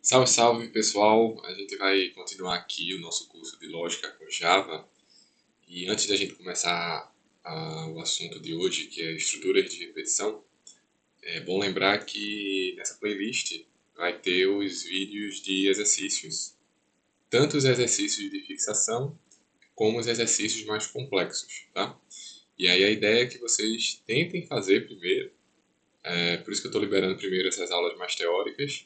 Salve, salve pessoal! A gente vai continuar aqui o nosso curso de Lógica com Java. E antes da gente começar o assunto de hoje, que é estruturas de repetição, é bom lembrar que nessa playlist vai ter os vídeos de exercícios, tanto os exercícios de fixação como os exercícios mais complexos, tá? E aí a ideia é que vocês tentem fazer primeiro, por isso que eu estou liberando primeiro essas aulas mais teóricas,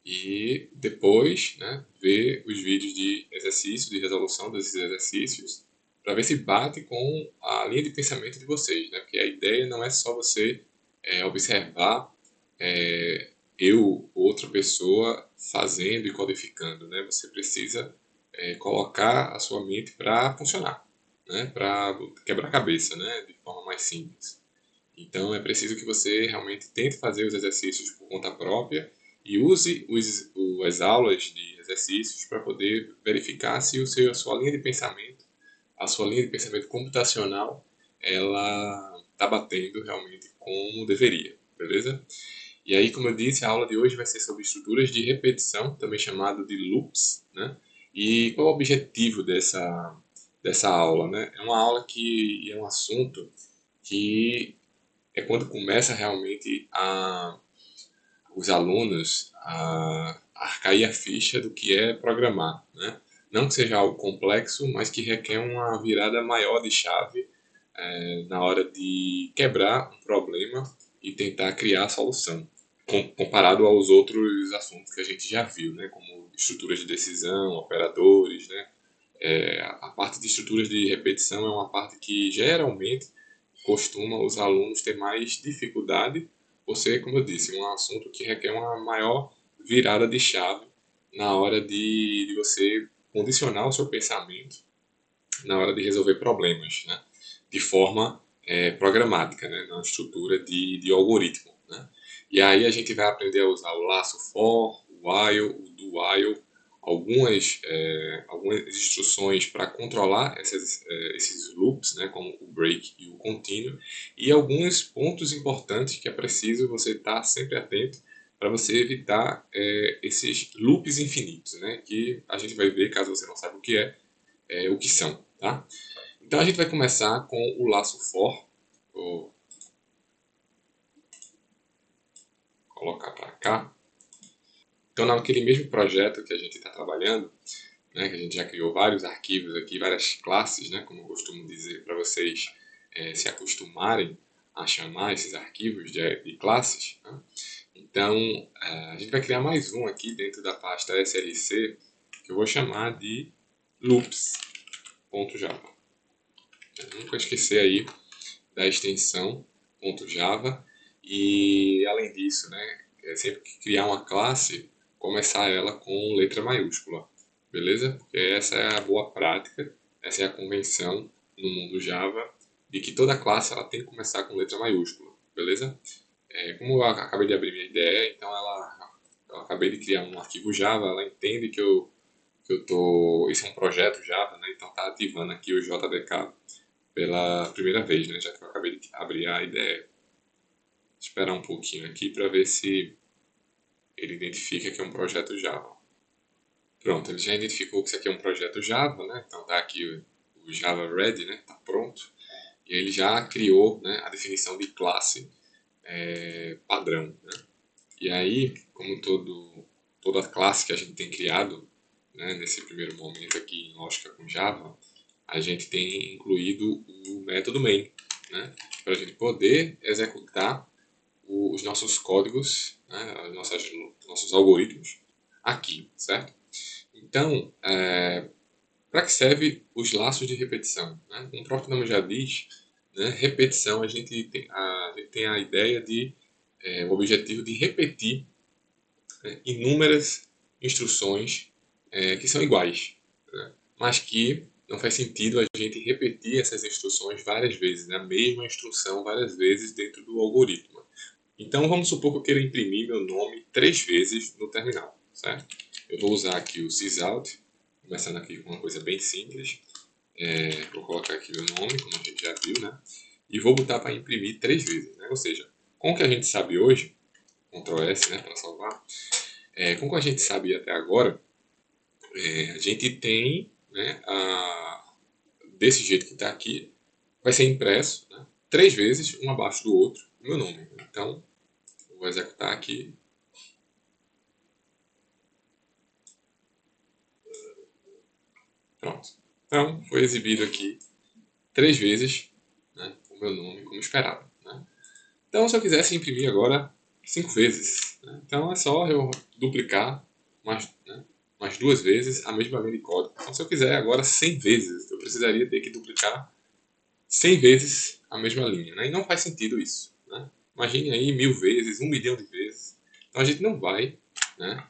e depois, né, ver os vídeos de exercício, de resolução desses exercícios, para ver se bate com a linha de pensamento de vocês, né? Porque a ideia não é só você observar eu, outra pessoa, fazendo e codificando, né? Você precisa colocar a sua mente para funcionar, né? Para quebrar a cabeça, né? De forma mais simples. Então é preciso que você realmente tente fazer os exercícios por conta própria e use as aulas de exercícios para poder verificar se a sua linha de pensamento, a sua linha de pensamento computacional, ela está batendo realmente como deveria, beleza? E aí, como eu disse, a aula de hoje vai ser sobre estruturas de repetição, também chamado de loops, né? E qual é o objetivo dessa aula, né? É uma aula que é um assunto que é quando começa realmente os alunos a cair a ficha do que é programar, né? Não que seja algo complexo, mas que requer uma virada maior de chave na hora de quebrar um problema e tentar criar a solução, comparado aos outros assuntos que a gente já viu, né? Como estruturas de decisão, operadores, né? A parte de estruturas de repetição é uma parte que geralmente costuma os alunos ter mais dificuldade, por ser, como eu disse, um assunto que requer uma maior virada de chave na hora de você condicionar o seu pensamento, na hora de resolver problemas, né? De forma programática, né? Na estrutura de algoritmo. Né? E aí a gente vai aprender a usar o laço for, o while, o do while, algumas instruções para controlar esses loops, né, como o break e o contínuo, e alguns pontos importantes que é preciso você estar sempre atento para você evitar esses loops infinitos, né, que a gente vai ver, caso você não saiba o que são. Tá? Então a gente vai começar com o laço for, vou colocar para cá. Então, naquele mesmo projeto que a gente está trabalhando, né, que a gente já criou vários arquivos aqui, várias classes, né, como eu costumo dizer para vocês se acostumarem a chamar esses arquivos de classes. Né? Então, a gente vai criar mais um aqui dentro da pasta SLC, que eu vou chamar de loops.java. Nunca esquecer aí da extensão .java e, além disso, né, sempre que criar uma classe, começar ela com letra maiúscula, beleza? Porque essa é a boa prática, essa é a convenção no mundo Java de que toda classe ela tem que começar com letra maiúscula, beleza? Como eu acabei de abrir minha ideia, então eu acabei de criar um arquivo Java, ela entende esse é um projeto Java, né? Então está ativando aqui o JDK pela primeira vez, né? Já que eu acabei de abrir a ideia. Esperar um pouquinho aqui para ver se ele identifica que é um projeto Java. Pronto, ele já identificou que isso aqui é um projeto Java, né? Então tá aqui o Java Ready, né? Tá pronto. E ele já criou, né, a definição de classe padrão, né? E aí, como toda classe que a gente tem criado, né, nesse primeiro momento aqui em Lógica com Java, a gente tem incluído o método main, né? Para a gente poder executar os nossos códigos, né, nossos algoritmos aqui, certo? Então, para que serve os laços de repetição? Né? Como o próprio nome já diz, né, repetição a gente tem a ideia o objetivo de repetir, né, inúmeras instruções que são iguais, né, mas que não faz sentido a gente repetir essas instruções várias vezes, né, a mesma instrução várias vezes dentro do algoritmo. Então vamos supor que eu queira imprimir meu nome 3 vezes no terminal, certo? Eu vou usar aqui o sysout, começando aqui com uma coisa bem simples. Vou colocar aqui meu nome, como a gente já viu, né? E vou botar para imprimir 3 vezes, né? Ou seja, com o que a gente sabe hoje, Ctrl S, né, para salvar, Como a gente sabe até agora, a gente tem, né, desse jeito que está aqui, vai ser impresso, né, 3 vezes, um abaixo do outro, o meu nome. Então, eu vou executar aqui. Pronto. Então, foi exibido aqui 3 vezes, né, o meu nome como esperado. Né? Então, se eu quisesse imprimir agora 5 vezes, né, então é só eu duplicar mais 2 vezes a mesma linha de código. Então, se eu quiser agora 100 vezes, eu precisaria ter que duplicar 100 vezes a mesma linha. Né? E não faz sentido isso. Né? Imagine aí 1000 vezes, 1 milhão de vezes. Então, a gente não vai, né,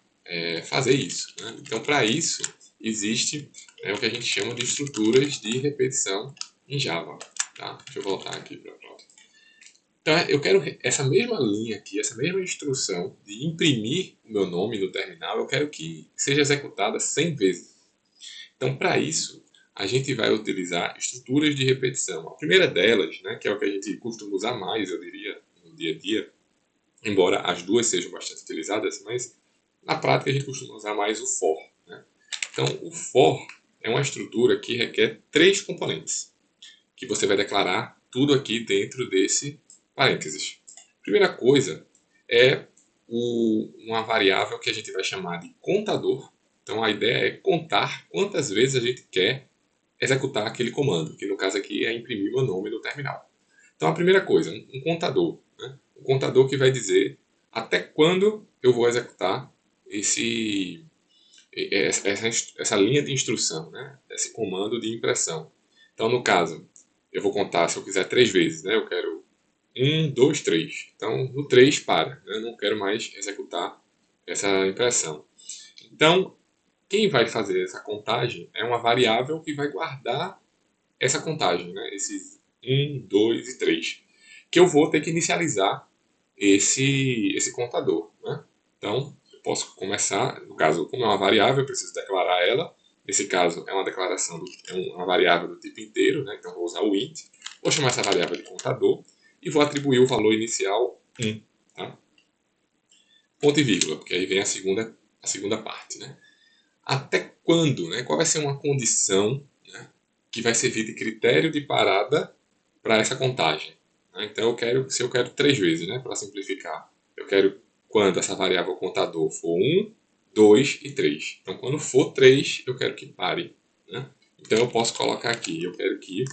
fazer isso. Né? Então, para isso, existe o que a gente chama de estruturas de repetição em Java. Tá? Deixa eu voltar aqui para a prova. Então, eu quero essa mesma linha aqui, essa mesma instrução de imprimir o meu nome no terminal, eu quero que seja executada 100 vezes. Então, para isso, a gente vai utilizar estruturas de repetição. A primeira delas, né, que é o que a gente costuma usar mais, eu diria, no dia a dia, embora as duas sejam bastante utilizadas, mas na prática a gente costuma usar mais o for. Né? Então, o for é uma estrutura que requer 3 componentes, que você vai declarar tudo aqui dentro desse parênteses. Primeira coisa é uma variável que a gente vai chamar de contador. Então, a ideia é contar quantas vezes a gente quer executar aquele comando, que no caso aqui é imprimir meu nome no terminal. Então, a primeira coisa, um contador. Né? Um contador que vai dizer até quando eu vou executar essa linha de instrução, né? Esse comando de impressão. Então, no caso, eu vou contar, se eu quiser 3 vezes, né? Eu quero 1, 2, 3. Então, no 3 para. Né? Eu não quero mais executar essa impressão. Então, quem vai fazer essa contagem é uma variável que vai guardar essa contagem, né? Esses 1, 2 e 3, que eu vou ter que inicializar esse contador. Né? Então, eu posso começar, no caso, como é uma variável, eu preciso declarar ela. Nesse caso, é uma declaração, é uma variável do tipo inteiro, né? Então vou usar o int. Vou chamar essa variável de contador e vou atribuir o valor inicial 1. Tá? Ponto e vírgula, porque aí vem a segunda parte. Né? Até quando? Né? Qual vai ser uma condição, né, que vai servir de critério de parada para essa contagem? Né? Então, se eu quero 3 vezes, né, para simplificar, eu quero quando essa variável contador for 1, 2 e 3. Então, quando for 3, eu quero que pare. Né? Então, eu posso colocar aqui, eu quero que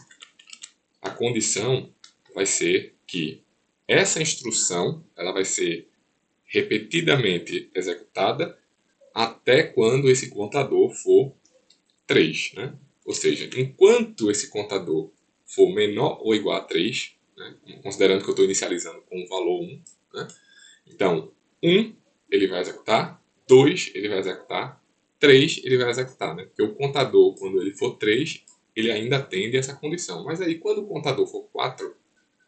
a condição vai ser que essa instrução ela vai ser repetidamente executada até quando esse contador for 3. Né? Ou seja, enquanto esse contador for menor ou igual a 3, né? Considerando que eu estou inicializando com o valor 1, né? Então, 1 ele vai executar, 2 ele vai executar, 3 ele vai executar. Né? Porque o contador, quando ele for 3, ele ainda atende essa condição. Mas aí, quando o contador for 4,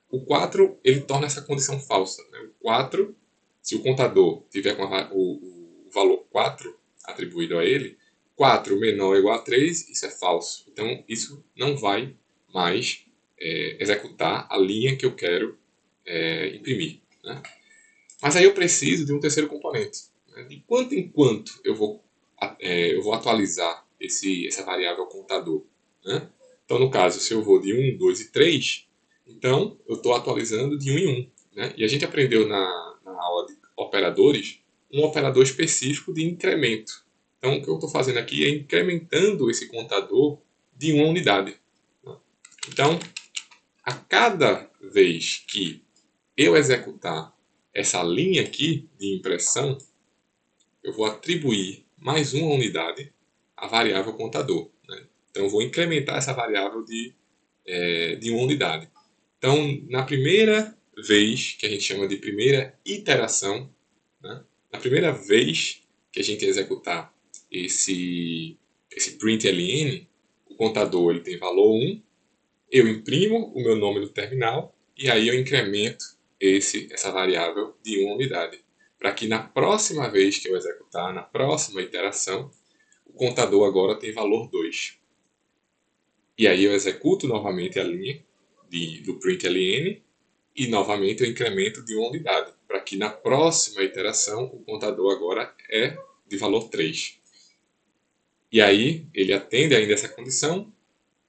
o 4 ele torna essa condição falsa. Né? O 4, se o contador tiver com o valor 4 atribuído a ele, 4 menor ou igual a 3, isso é falso. Então, isso não vai mais executar a linha que eu quero imprimir. Né? Mas aí eu preciso de um terceiro componente. Né? De quanto em quanto eu vou atualizar essa variável contador. Né? Então, no caso, se eu vou de 1, 2 e 3, então eu estou atualizando de 1 em 1. Né? E a gente aprendeu na aula de operadores um operador específico de incremento. Então, o que eu estou fazendo aqui é incrementando esse contador de uma unidade. Né? Então, a cada vez que eu executar essa linha aqui de impressão, eu vou atribuir mais uma unidade à variável contador. Né? Então, eu vou incrementar essa variável de uma unidade. Então, na primeira vez, que a gente chama de primeira iteração, né? Na primeira vez que a gente executar esse println, o contador ele tem valor 1, eu imprimo o meu nome no terminal e aí eu incremento essa variável de uma unidade. Para que na próxima vez que eu executar, na próxima iteração, o contador agora tem valor 2. E aí eu executo novamente a linha do println e novamente eu incremento de uma unidade, para que na próxima iteração o contador agora é de valor 3. E aí ele atende ainda essa condição,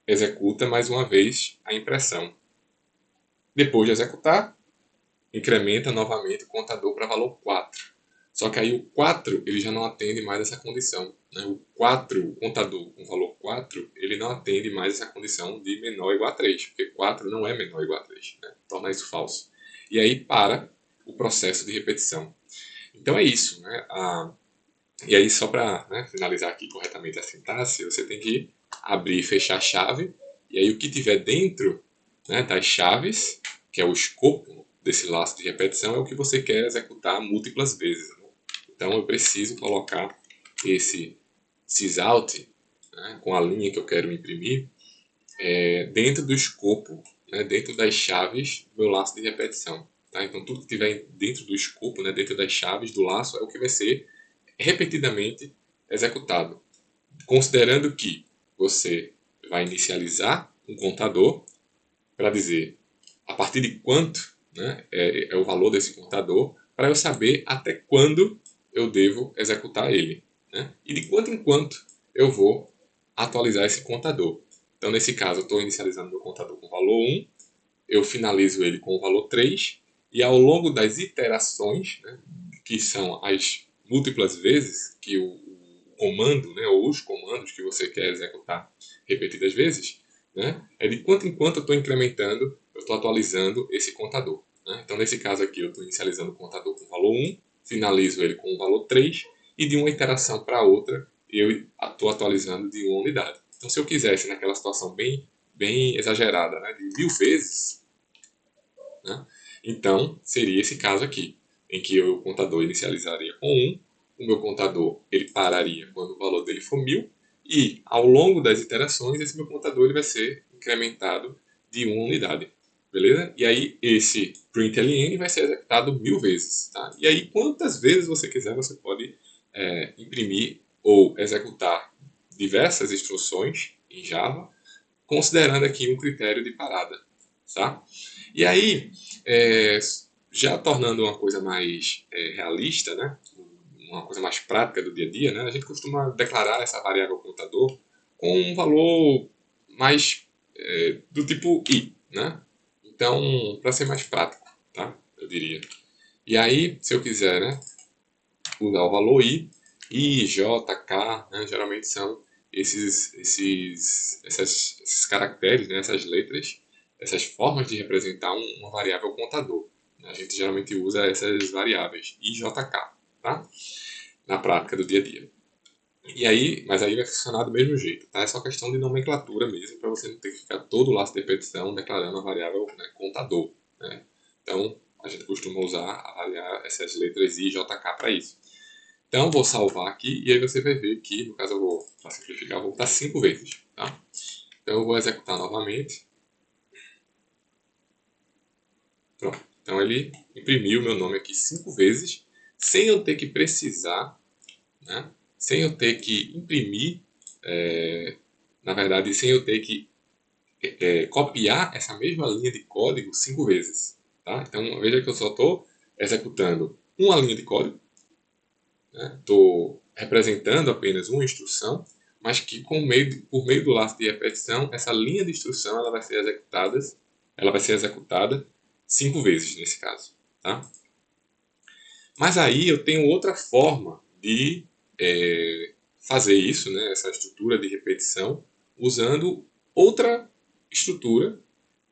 executa mais uma vez a impressão. Depois de executar, incrementa novamente o contador para valor 4. Só que aí o 4 ele já não atende mais essa condição. Né? O 4, o contador com valor 4, ele não atende mais essa condição de menor ou igual a 3, porque 4 não é menor ou igual a 3. Né? Torna isso falso. E aí para o processo de repetição. Então é isso. Né? E aí só para, né, finalizar aqui corretamente a sintaxe, você tem que abrir e fechar a chave, e aí o que tiver dentro, né, das chaves, que é o escopo desse laço de repetição, é o que você quer executar múltiplas vezes. Né? Então eu preciso colocar esse sysout, né, com a linha que eu quero imprimir, dentro do escopo, né, dentro das chaves do meu laço de repetição. Tá? Então tudo que tiver dentro do escopo, né, dentro das chaves do laço, é o que vai ser repetidamente executado, considerando que você vai inicializar um contador para dizer a partir de quanto, né, é o valor desse contador, para eu saber até quando eu devo executar ele. Né? E de quanto em quanto eu vou atualizar esse contador. Então, nesse caso, eu estou inicializando meu contador com o valor 1, eu finalizo ele com o valor 3, e ao longo das iterações, né, que são as múltiplas vezes que o comando, né, ou os comandos que você quer executar repetidas vezes, né, é de quanto em quanto eu estou incrementando, eu estou atualizando esse contador. Né? Então, nesse caso aqui, eu estou inicializando o contador com o valor 1, finalizo ele com o valor 3, e de uma iteração para outra, eu estou atualizando de uma unidade. Então, se eu quisesse, naquela situação bem exagerada, né, de 1000 vezes, né, então seria esse caso aqui, em que o contador inicializaria com 1, o meu contador ele pararia quando o valor dele for 1000, e ao longo das iterações esse meu contador ele vai ser incrementado de uma unidade. Beleza? E aí esse println vai ser executado 1000 vezes. Tá? E aí quantas vezes você quiser você pode imprimir ou executar diversas instruções em Java, considerando aqui um critério de parada. Tá? E aí, é, já tornando uma coisa mais realista, né? Uma coisa mais prática do dia a dia, né? A gente costuma declarar essa variável contador com um valor mais do tipo i, né? Então, para ser mais prático, tá? Eu diria. E aí, se eu quiser, né, usar o valor i, j, k, né, geralmente são esses caracteres, né, essas letras, essas formas de representar uma variável contador. A gente geralmente usa essas variáveis i, j, k, tá? Na prática do dia a dia. E aí, mas aí vai funcionar do mesmo jeito, tá? É só questão de nomenclatura mesmo, para você não ter que ficar todo o laço de repetição declarando a variável, né, contador. Né? Então, a gente costuma avaliar essas letras i e jk para isso. Então, vou salvar aqui e aí você vai ver que, no caso, eu vou, para simplificar, vou botar 5 vezes. Tá? Então, eu vou executar novamente. Pronto. Então, ele imprimiu meu nome aqui 5 vezes, sem eu ter que precisar, né? Sem eu ter que imprimir, na verdade, sem eu ter que copiar essa mesma linha de código 5 vezes. Tá? Então, veja que eu só estou executando uma linha de código, estou representando apenas uma instrução, mas que por meio do laço de repetição, essa linha de instrução ela vai ser executada 5 vezes nesse caso. Tá? Mas aí eu tenho outra forma de fazer isso, né, essa estrutura de repetição, usando outra estrutura,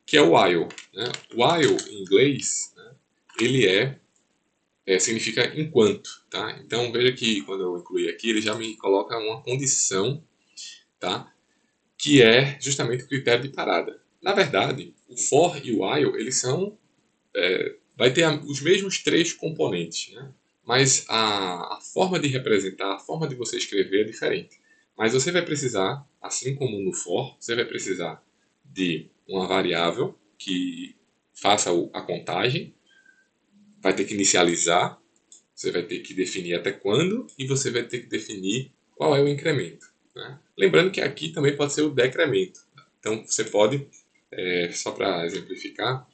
que é o while. Né? While, em inglês, né, ele significa enquanto. Tá? Então veja que quando eu incluí aqui, ele já me coloca uma condição, tá? Que é justamente o critério de parada. Na verdade, o for e o while, eles são vai ter os mesmos três componentes, né? Mas a forma de representar, a forma de você escrever é diferente. Mas você vai precisar, assim como no for, você vai precisar de uma variável que faça a contagem, vai ter que inicializar, você vai ter que definir até quando e você vai ter que definir qual é o incremento. Né? Lembrando que aqui também pode ser o decremento. Então você pode, só para exemplificar,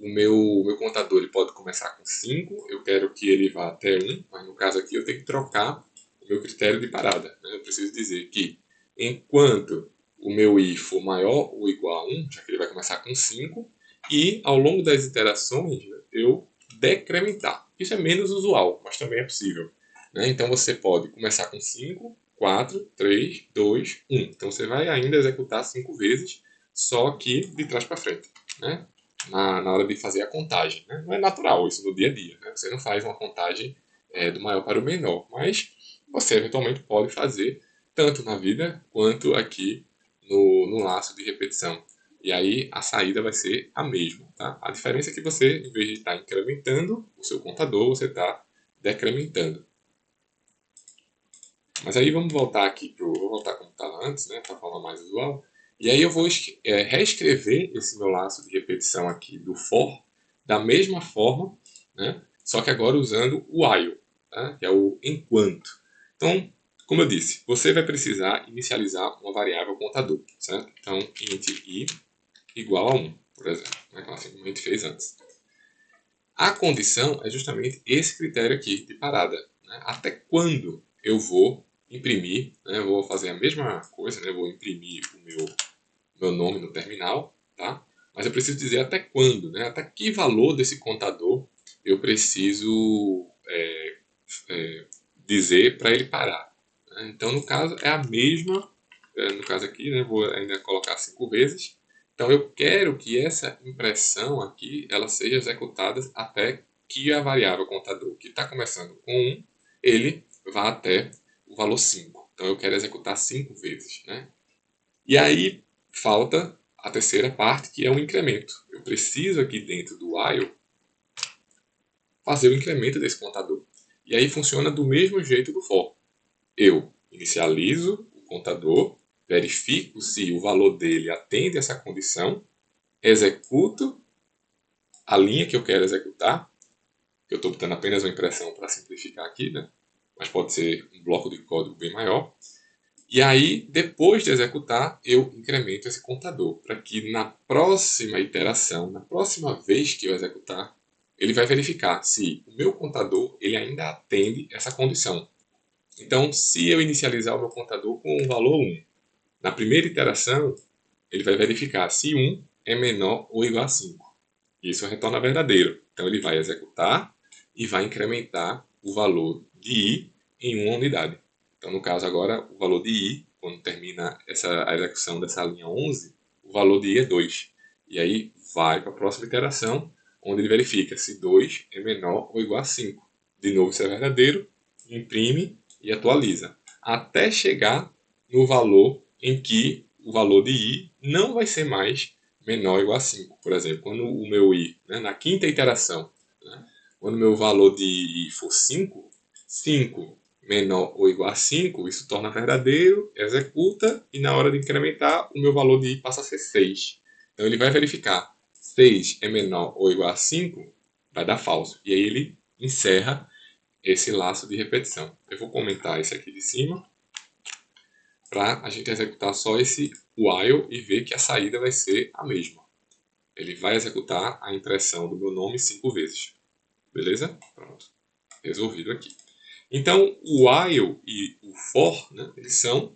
o meu contador ele pode começar com 5, eu quero que ele vá até 1, mas no caso aqui eu tenho que trocar o meu critério de parada. Né? Eu preciso dizer que enquanto o meu i for maior ou igual a 1, já que ele vai começar com 5, e ao longo das iterações, né, eu decrementar. Isso é menos usual, mas também é possível. Né? Então você pode começar com 5, 4, 3, 2, 1. Então você vai ainda executar 5 vezes, só que de trás para frente. Né? Na hora de fazer a contagem. Né? Não é natural isso no dia a dia. Né? Você não faz uma contagem do maior para o menor, mas você eventualmente pode fazer tanto na vida quanto aqui no laço de repetição. E aí a saída vai ser a mesma. Tá? A diferença é que você, em vez de estar incrementando o seu contador, você está decrementando. Mas aí vamos voltar aqui, vou voltar como estava antes, né, para a forma mais usual. E aí eu vou reescrever esse meu laço de repetição aqui do for da mesma forma, né, só que agora usando o while, tá, que é o enquanto. Então, como eu disse, você vai precisar inicializar uma variável contador, certo? Então, int i igual a 1, por exemplo, né, assim como a gente fez antes. A condição é justamente esse critério aqui de parada. Né? Até quando eu vou imprimir, né? Eu vou fazer a mesma coisa, né? Eu vou imprimir o meu nome no terminal, tá? Mas eu preciso dizer até quando, né? Até que valor desse contador eu preciso dizer para ele parar. Né? Então, no caso, é a mesma, no caso aqui, né? Vou ainda colocar 5 vezes. Então, eu quero que essa impressão aqui ela seja executada até que a variável contador, que está começando com 1, ele vá até o valor 5. Então, eu quero executar 5 vezes. Né? E aí, falta a terceira parte, que é o incremento. Eu preciso aqui dentro do while fazer o incremento desse contador. E aí funciona do mesmo jeito do for. Eu inicializo o contador, verifico se o valor dele atende essa condição, executo a linha que eu quero executar. Eu estou botando apenas uma impressão para simplificar aqui, né? Mas pode ser um bloco de código bem maior. E aí, depois de executar, eu incremento esse contador para que na próxima iteração, na próxima vez que eu executar, ele vai verificar se o meu contador ele ainda atende essa condição. Então, se eu inicializar o meu contador com o valor 1, na primeira iteração, ele vai verificar se 1 é menor ou igual a 5. Isso retorna verdadeiro. Então, ele vai executar e vai incrementar o valor de i em uma unidade. Então, no caso agora, o valor de i, quando termina a execução dessa linha 11, o valor de i é 2. E aí vai para a próxima iteração, onde ele verifica se 2 é menor ou igual a 5. De novo, isso é verdadeiro, imprime e atualiza. Até chegar no valor em que o valor de i não vai ser mais menor ou igual a 5. Por exemplo, quando o meu i, né, na quinta iteração, né, quando o meu valor de i for 5, 5 menor ou igual a 5, isso torna verdadeiro, executa, e na hora de incrementar, o meu valor de i passa a ser 6. Então ele vai verificar 6 é menor ou igual a 5, vai dar falso. E aí ele encerra esse laço de repetição. Eu vou comentar esse aqui de cima para a gente executar só esse while e ver que a saída vai ser a mesma. Ele vai executar a impressão do meu nome 5 vezes. Beleza? Pronto. Resolvido aqui. Então, o while e o for, né, eles são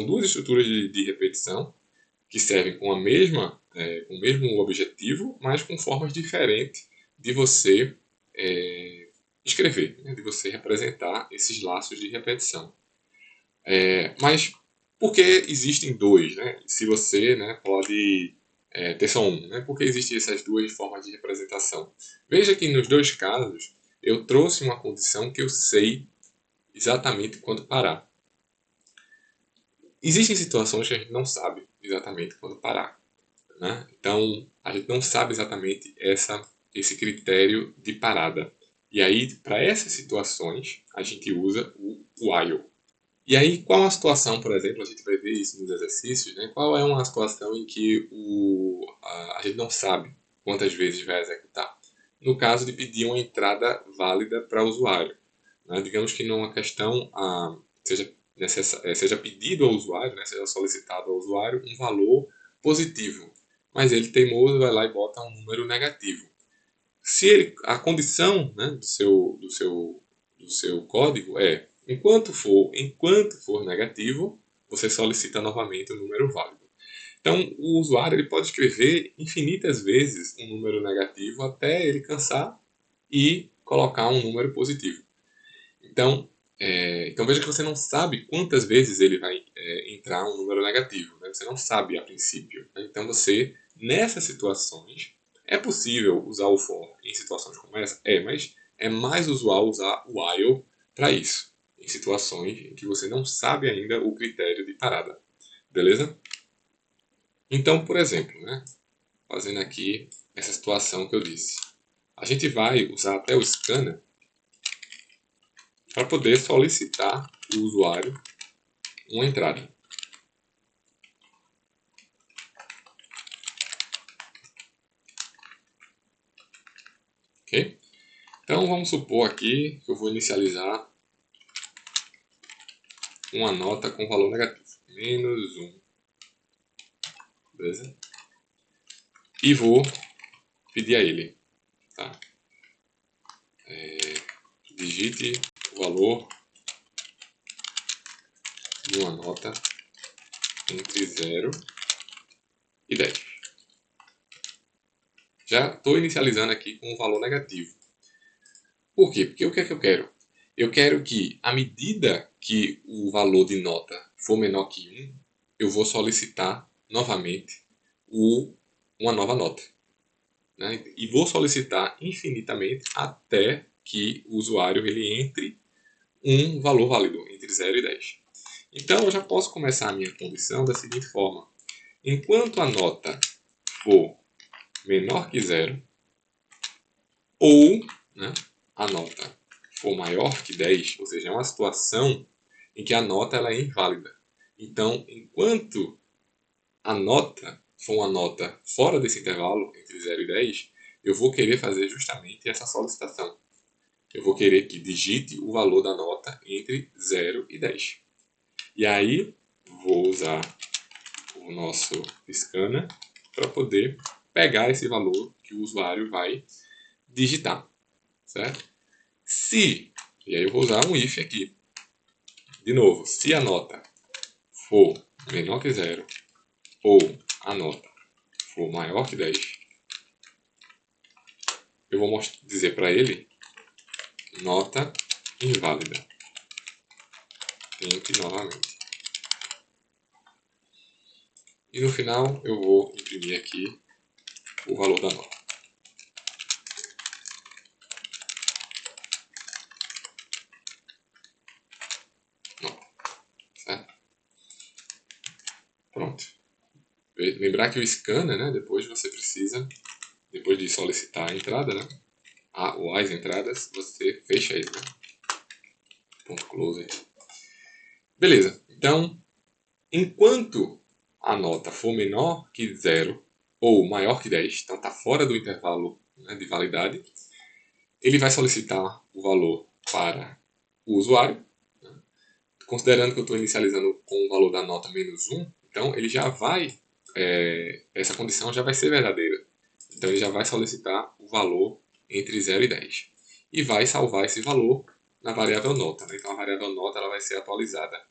duas estruturas de repetição que servem com com o mesmo objetivo, mas com formas diferentes de você escrever, né, de você representar esses laços de repetição. Mas por que existem dois? Né? Se você, né, pode ter só um, né? Por que existem essas duas formas de representação? Veja que nos dois casos eu trouxe uma condição que eu sei exatamente quando parar. Existem situações que a gente não sabe exatamente quando parar. Né? Então, a gente não sabe exatamente esse critério de parada. E aí, para essas situações, a gente usa o while. E aí, qual a situação, por exemplo, a gente vai ver isso nos exercícios, né? Qual é uma situação em que a gente não sabe quantas vezes vai executar? No caso de pedir uma entrada válida para o usuário. Né? Digamos que numa questão seja pedido ao usuário, né? Seja solicitado ao usuário um valor positivo. mas ele teimoso vai lá e bota um número negativo. Se ele, a condição, né, do seu código é enquanto for negativo, você solicita novamente o número válido. Então, o usuário ele pode escrever infinitas vezes um número negativo até ele cansar e colocar um número positivo. Então veja que você não sabe quantas vezes ele vai entrar um número negativo. Né? Você não sabe a princípio. Né? Então nessas situações, é possível usar o for em situações como essa? Mas é mais usual usar o while para isso. Em situações em que você não sabe ainda o critério de parada. Beleza? Então, por exemplo, né? Fazendo aqui essa situação que eu disse. A gente vai usar até o scanner para poder solicitar o usuário uma entrada. Ok? Então vamos supor aqui que eu vou inicializar uma nota com valor negativo, -1, beleza? E vou pedir a ele, tá? Digite o valor de uma nota entre 0 e 10. Já estou inicializando aqui com um valor negativo. Por quê? Porque o que é que eu quero? Eu quero que, à medida que o valor de nota for menor que 1, eu vou solicitar novamente uma nova nota. Né? E vou solicitar infinitamente até que o usuário ele entre um valor válido entre 0 e 10. Então, eu já posso começar a minha condição da seguinte forma. Enquanto a nota for menor que 0, ou né, a nota for maior que 10, ou seja, é uma situação em que a nota ela é inválida. Então, enquanto a nota for uma nota fora desse intervalo, entre 0 e 10, eu vou querer fazer justamente essa solicitação. Eu vou querer que digite o valor da nota entre 0 e 10. E aí, vou usar o nosso scanner para poder pegar esse valor que o usuário vai digitar, certo? E aí eu vou usar um if aqui. De novo, se a nota for menor que 0 ou a nota for maior que 10, eu vou dizer para ele nota inválida. Tente novamente. E no final eu vou imprimir aqui o valor da nota. Certo? Pronto. Lembrar que o scanner, né, depois você precisa, depois de solicitar a entrada, né, ou as entradas, você fecha ele. Né? Ponto close. Beleza. Então, enquanto a nota for menor que 0 ou maior que 10, então está fora do intervalo, né, de validade, ele vai solicitar o valor para o usuário, né? Considerando que eu estou inicializando com o valor da nota -1, então ele já vai, essa condição já vai ser verdadeira. Então ele já vai solicitar o valor entre 0 e 10. E vai salvar esse valor na variável nota. Né? Então a variável nota ela vai ser atualizada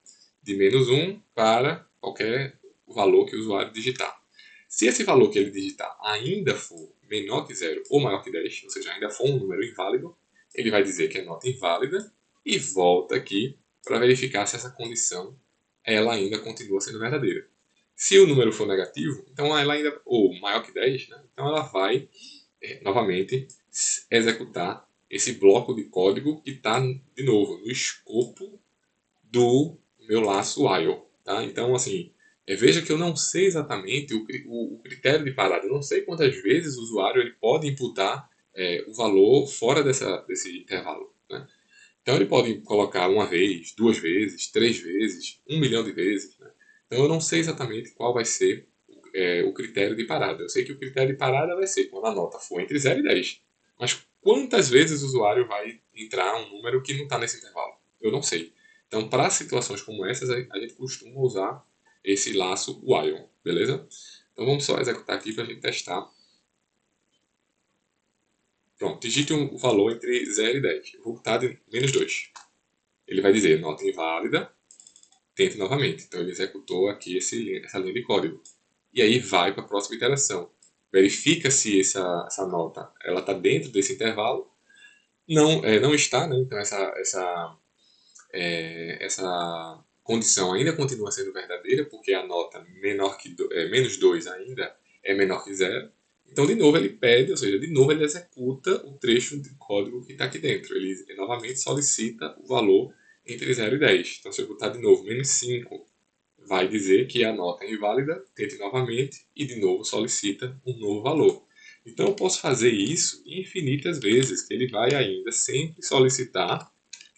de -1 para qualquer valor que o usuário digitar. Se esse valor que ele digitar ainda for menor que 0 ou maior que 10, ou seja, ainda for um número inválido, ele vai dizer que é nota inválida e volta aqui para verificar se essa condição ela ainda continua sendo verdadeira. Se o número for negativo, então ela ainda, ou maior que 10, né? Então ela vai novamente executar esse bloco de código que está, de novo, no escopo do meu laço while. Tá? Então, assim, veja que eu não sei exatamente o critério de parada. Eu não sei quantas vezes o usuário ele pode imputar o valor fora desse intervalo. Né? Então, ele pode colocar uma vez, duas vezes, três vezes, 1 milhão de vezes. Né? Então, eu não sei exatamente qual vai ser o critério de parada. Eu sei que o critério de parada vai ser quando a nota for entre 0 e 10. Mas quantas vezes o usuário vai entrar um número que não está nesse intervalo? Eu não sei. Então, para situações como essas, a gente costuma usar esse laço while, beleza? Então vamos só executar aqui para a gente testar. Pronto, digite o valor entre 0 e 10. Eu vou botar de menos 2. Ele vai dizer nota inválida, tente novamente. Então ele executou aqui essa linha de código. E aí vai para a próxima iteração. Verifica se essa nota está dentro desse intervalo. Não, não está, né? Então essa condição ainda continua sendo verdadeira, porque a nota menos 2 ainda é menor que zero. Então, de novo, ele pede, ou seja, de novo ele executa o trecho de código que está aqui dentro. Ele novamente solicita o valor entre 0 e 10. Então, se eu botar de novo menos 5, vai dizer que a nota é inválida, tente novamente e de novo solicita um novo valor. Então, eu posso fazer isso infinitas vezes, que ele vai ainda sempre solicitar,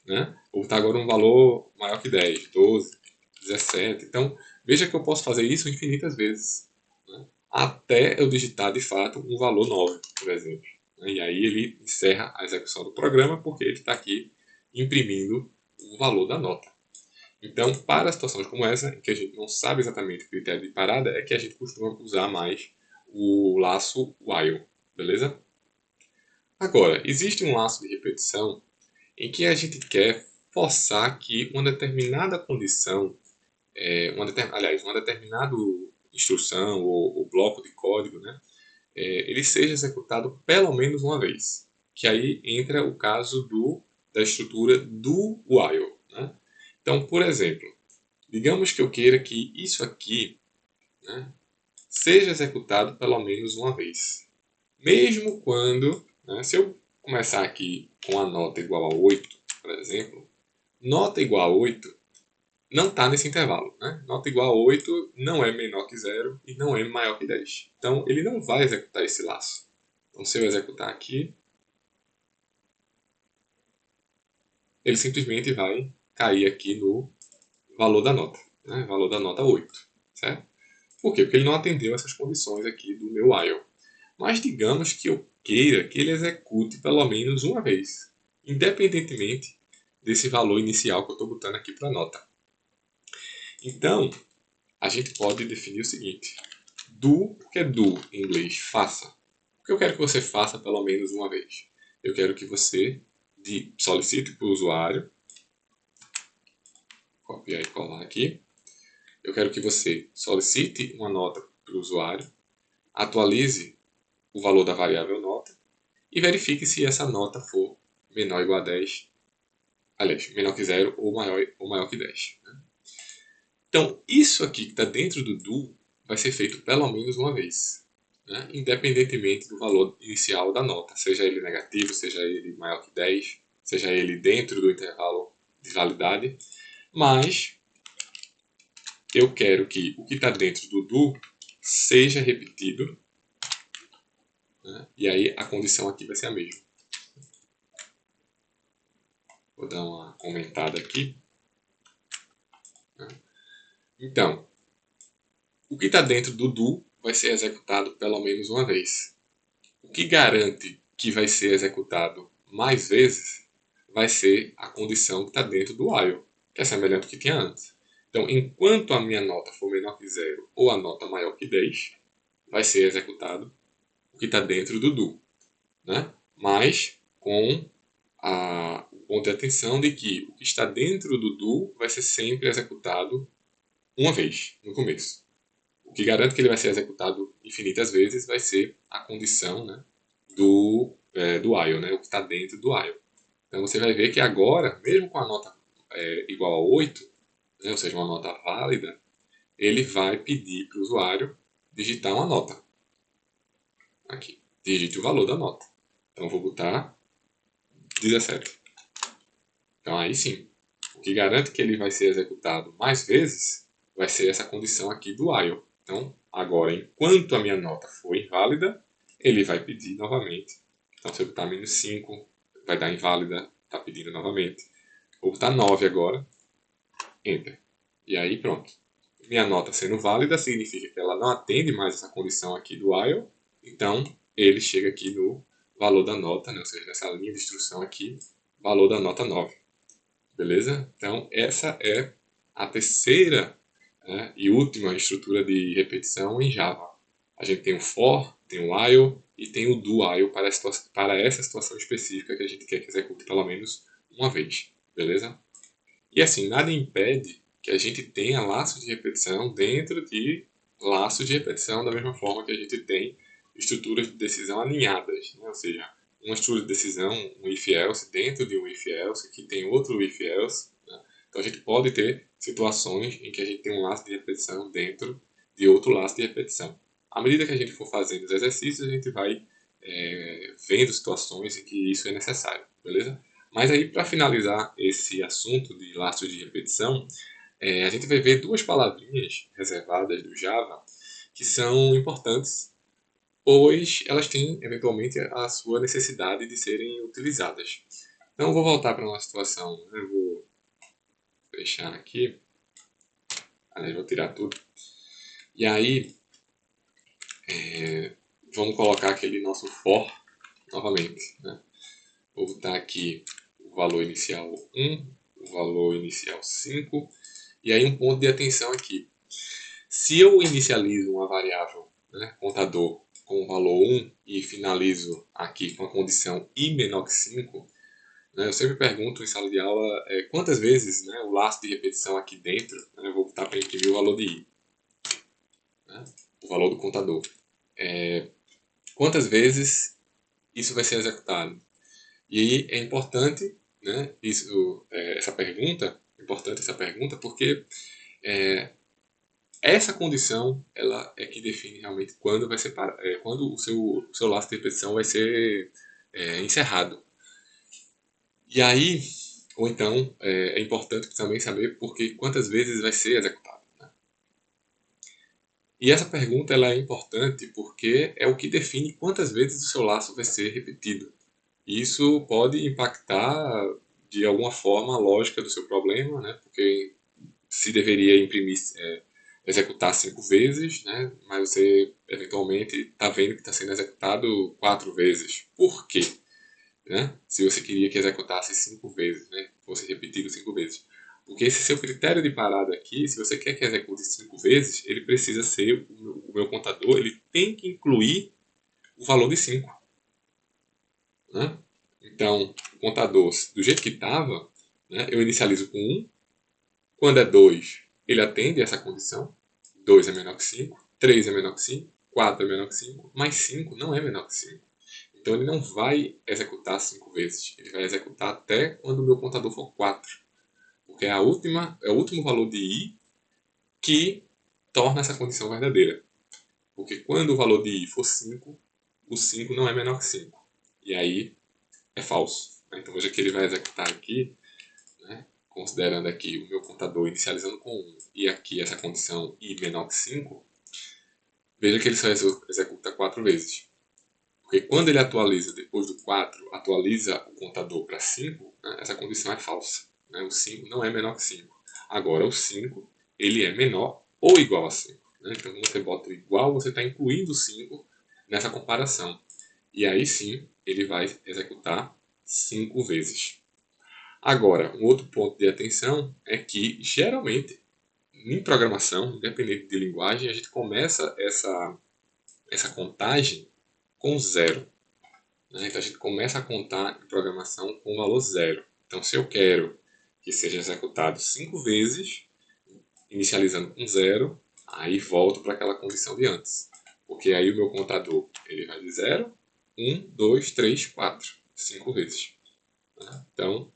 né? Vou botar agora um valor maior que 10, 12, 17. Então, veja que eu posso fazer isso infinitas vezes, né? Até eu digitar de fato um valor 9, por exemplo. E aí ele encerra a execução do programa porque ele está aqui imprimindo o valor da nota. Então, para situações como essa, em que a gente não sabe exatamente o critério de parada, é que a gente costuma usar mais o laço while, beleza? Agora, existe um laço de repetição em que a gente quer forçar que uma determinada condição, uma determinada instrução ou bloco de código, né, ele seja executado pelo menos uma vez. Que aí entra o caso da estrutura do while. Né? Então, por exemplo, digamos que eu queira que isso aqui, né, seja executado pelo menos uma vez. Mesmo quando, né, se eu começar aqui com a nota igual a 8, por exemplo, nota igual a 8 não está nesse intervalo. Né? Nota igual a 8 não é menor que zero e não é maior que 10. Então, ele não vai executar esse laço. Então, se eu executar aqui, ele simplesmente vai cair aqui no valor da nota. Né? Valor da nota 8. Certo? Por quê? Porque ele não atendeu essas condições aqui do meu while. Mas digamos que eu queira que ele execute pelo menos uma vez, independentemente desse valor inicial que eu estou botando aqui para a nota. Então, a gente pode definir o seguinte: do, o que é do em inglês? Faça. O que eu quero que você faça pelo menos uma vez? Eu quero que você solicite para o usuário, copiar e colar aqui. Eu quero que você solicite uma nota para o usuário, atualize o valor da variável nota e verifique se essa nota for menor ou igual a 10, aliás, menor que 0 ou maior que 10. Né? Então, isso aqui que está dentro do do vai ser feito pelo menos uma vez, né? Independentemente do valor inicial da nota, seja ele negativo, seja ele maior que 10, seja ele dentro do intervalo de validade, mas eu quero que o que está dentro do do seja repetido, né? E aí a condição aqui vai ser a mesma. Vou dar uma comentada aqui. Então, o que está dentro do do vai ser executado pelo menos uma vez. O que garante que vai ser executado mais vezes vai ser a condição que está dentro do while, que é semelhante ao que tinha antes. Então, enquanto a minha nota for menor que 0 ou a nota maior que 10, vai ser executado o que está dentro do do. Né? Mas com o ponto de atenção de que o que está dentro do do vai ser sempre executado uma vez, no começo. O que garante que ele vai ser executado infinitas vezes vai ser a condição, né, do while, né, o que está dentro do while. Então você vai ver que agora, mesmo com a nota igual a 8, né, ou seja, uma nota válida, ele vai pedir para o usuário digitar uma nota. Aqui, digite o valor da nota. Então eu vou botar 17. Então aí sim, o que garante que ele vai ser executado mais vezes vai ser essa condição aqui do while. Então, agora, enquanto a minha nota for inválida, ele vai pedir novamente. Então, se eu botar menos 5, vai dar inválida, está pedindo novamente. Vou botar 9 agora, Enter. E aí, pronto. Minha nota sendo válida significa que ela não atende mais essa condição aqui do while. Então, ele chega aqui no valor da nota, né? Ou seja, nessa linha de instrução aqui, valor da nota 9. Beleza? Então, essa é a terceira, né, e última estrutura de repetição em Java. A gente tem o for, tem o while e tem o do while para essa situação específica que a gente quer que execute pelo menos uma vez, beleza? E assim, nada impede que a gente tenha laços de repetição dentro de laços de repetição, da mesma forma que a gente tem estruturas de decisão alinhadas, né? Ou seja, uma estrutura de decisão, um if-else, dentro de um if-else, que tem outro if-else. Né? Então a gente pode ter situações em que a gente tem um laço de repetição dentro de outro laço de repetição. À medida que a gente for fazendo os exercícios, a gente vai vendo situações em que isso é necessário, beleza? Mas aí, para finalizar esse assunto de laços de repetição, a gente vai ver duas palavrinhas reservadas do Java que são importantes, pois elas têm eventualmente a sua necessidade de serem utilizadas. Então, eu vou voltar para uma situação, né? Eu vou fechar aqui, aliás, vou tirar tudo. E aí, vamos colocar aquele nosso for novamente. Né? Vou botar aqui o valor inicial 1, o valor inicial 5, e aí um ponto de atenção aqui. Se eu inicializo uma variável, né, contador, com o valor 1 e finalizo aqui com a condição i menor que 5, né, eu sempre pergunto em sala de aula quantas vezes, né, o laço de repetição aqui dentro, né, eu vou botar para imprimir o valor de i, né, o valor do contador. Quantas vezes isso vai ser executado? E aí é importante, né, importante essa pergunta porque essa condição ela é que define realmente quando vai ser quando o seu laço de repetição vai ser encerrado. E aí, ou então, é importante também saber porque quantas vezes vai ser executado. Né? E essa pergunta ela é importante porque é o que define quantas vezes o seu laço vai ser repetido. Isso pode impactar de alguma forma a lógica do seu problema, né? Porque se deveria imprimir, executar 5 vezes, né? Mas você eventualmente está vendo que está sendo executado 4 vezes. Por quê? Né? Se você queria que executasse 5 vezes, né? Fosse repetido 5 vezes. Porque esse seu critério de parada aqui, se você quer que execute 5 vezes, ele precisa ser, o meu contador, ele tem que incluir o valor de 5. Né? Então, o contador, do jeito que estava, né, eu inicializo com 1. Quando é 2, ele atende essa condição. 2 é menor que 5. 3 é menor que 5. 4 é menor que 5. Mas 5 não é menor que 5. Então, ele não vai executar 5 vezes. Ele vai executar até quando o meu contador for 4. Porque é o último valor de i que torna essa condição verdadeira. Porque quando o valor de i for 5, o 5 não é menor que 5. E aí é falso. Então veja que ele vai executar aqui, né, considerando aqui o meu contador inicializando com 1 e aqui essa condição i menor que 5, veja que ele só executa 4 vezes. Porque quando ele atualiza depois do 4, atualiza o contador para 5, né, essa condição é falsa. Né, o 5 não é menor que 5. Agora o 5 ele é menor ou igual a 5. Né? Então quando você bota igual, você está incluindo o 5 nessa comparação. E aí sim ele vai executar 5 vezes. Agora, um outro ponto de atenção é que, geralmente, em programação, independente de linguagem, a gente começa essa contagem com zero. Né? Então, a gente começa a contar em programação com o valor zero. Então, se eu quero que seja executado 5 vezes, inicializando com zero, aí volto para aquela condição de antes. Porque aí o meu contador ele vai de 0, 1, 2, 3, 4, 5 vezes. Né? Então,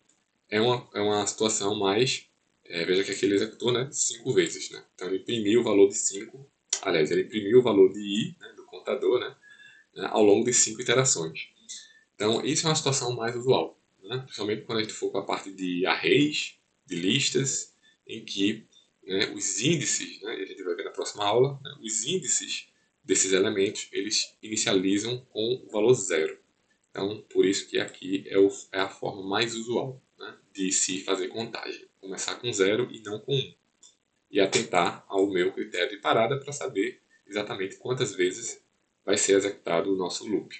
é uma situação mais. Veja que aqui ele executou, né, 5 vezes. Né? Então ele imprimiu o valor de 5. Aliás, ele imprimiu o valor de i, né, do contador, né, ao longo de 5 iterações. Então isso é uma situação mais usual. Né? Principalmente quando a gente for para a parte de arrays, de listas, em que, né, os índices, né, a gente vai ver na próxima aula, né, os índices desses elementos eles inicializam com o valor zero. Então, por isso que aqui é a forma mais usual, né, de se fazer contagem. Começar com 0 e não com 1. E atentar ao meu critério de parada para saber exatamente quantas vezes vai ser executado o nosso loop.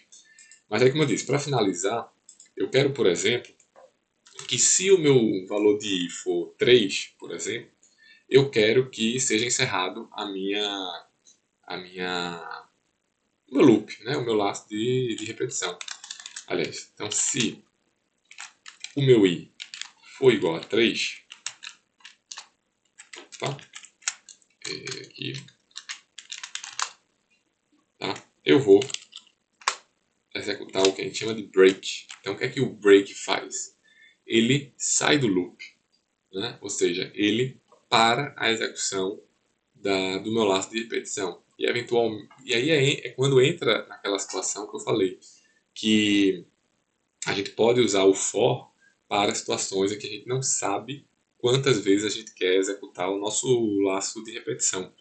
Mas aí, como eu disse, para finalizar, eu quero, por exemplo, que se o meu valor de i for 3, por exemplo, eu quero que seja encerrado a minha meu loop, né? O meu laço de repetição. Aliás, então se o meu i for igual a 3, tá? Aqui, tá? Eu vou executar o que a gente chama de break. Então, o que é que o break faz? Ele sai do loop, né? Ou seja, ele para a execução do meu laço de repetição. E aí é quando entra naquela situação que eu falei, que a gente pode usar o for para situações em que a gente não sabe quantas vezes a gente quer executar o nosso laço de repetição.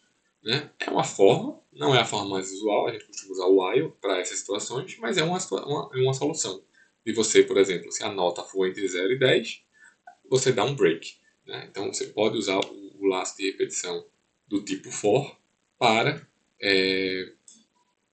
Né? É uma forma, não é a forma mais usual, a gente costuma usar o while para essas situações, mas é uma solução. E você, por exemplo, se a nota for entre 0 e 10, você dá um break. Né? Então você pode usar o laço de repetição do tipo for para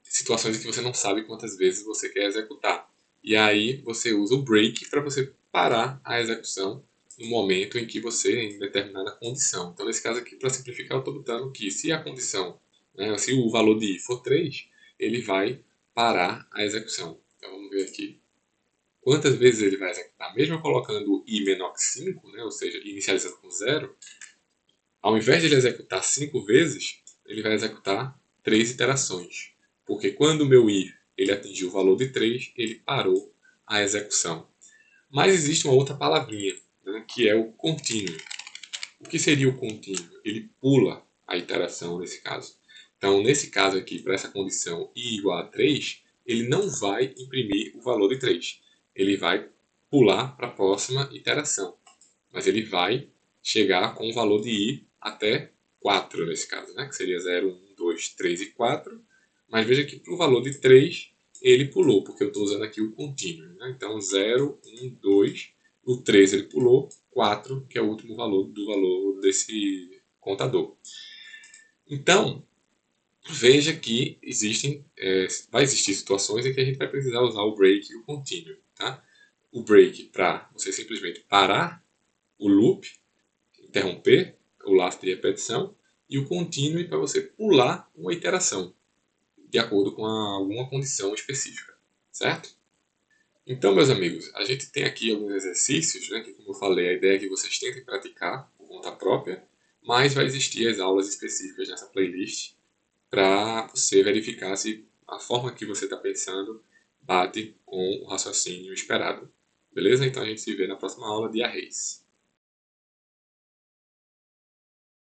situações em que você não sabe quantas vezes você quer executar. E aí você usa o break para você parar a execução no momento em que você em determinada condição. Então, nesse caso aqui, para simplificar, eu estou botando que se a condição, né, se o valor de i for 3, ele vai parar a execução. Então, vamos ver aqui quantas vezes ele vai executar. Mesmo colocando i menor que 5, né, ou seja, inicializando com 0, ao invés de ele executar 5 vezes, ele vai executar 3 iterações. Porque quando o meu i ele atingiu o valor de 3, ele parou a execução. Mas existe uma outra palavrinha, né, que é o contínuo. O que seria o contínuo? Ele pula a iteração nesse caso. Então, nesse caso aqui, para essa condição i igual a 3, ele não vai imprimir o valor de 3. Ele vai pular para a próxima iteração. Mas ele vai chegar com o valor de i até 4 nesse caso, né? Que seria 0, 1, 2, 3 e 4. Mas veja que para o valor de 3 ele pulou, porque eu estou usando aqui o contínuo. Né? Então 0, 1, 2, o 3 ele pulou, 4 que é o último valor do valor desse contador. Então, veja que vai existir situações em que a gente vai precisar usar o break e o contínuo. Tá? O break para você simplesmente parar o loop, interromper o laço de repetição, e o continue para você pular uma iteração, de acordo com alguma condição específica, certo? Então, meus amigos, a gente tem aqui alguns exercícios, né, que, como eu falei, a ideia é que vocês tentem praticar por conta própria, mas vai existir as aulas específicas nessa playlist para você verificar se a forma que você está pensando bate com o raciocínio esperado. Beleza? Então a gente se vê na próxima aula de arrays.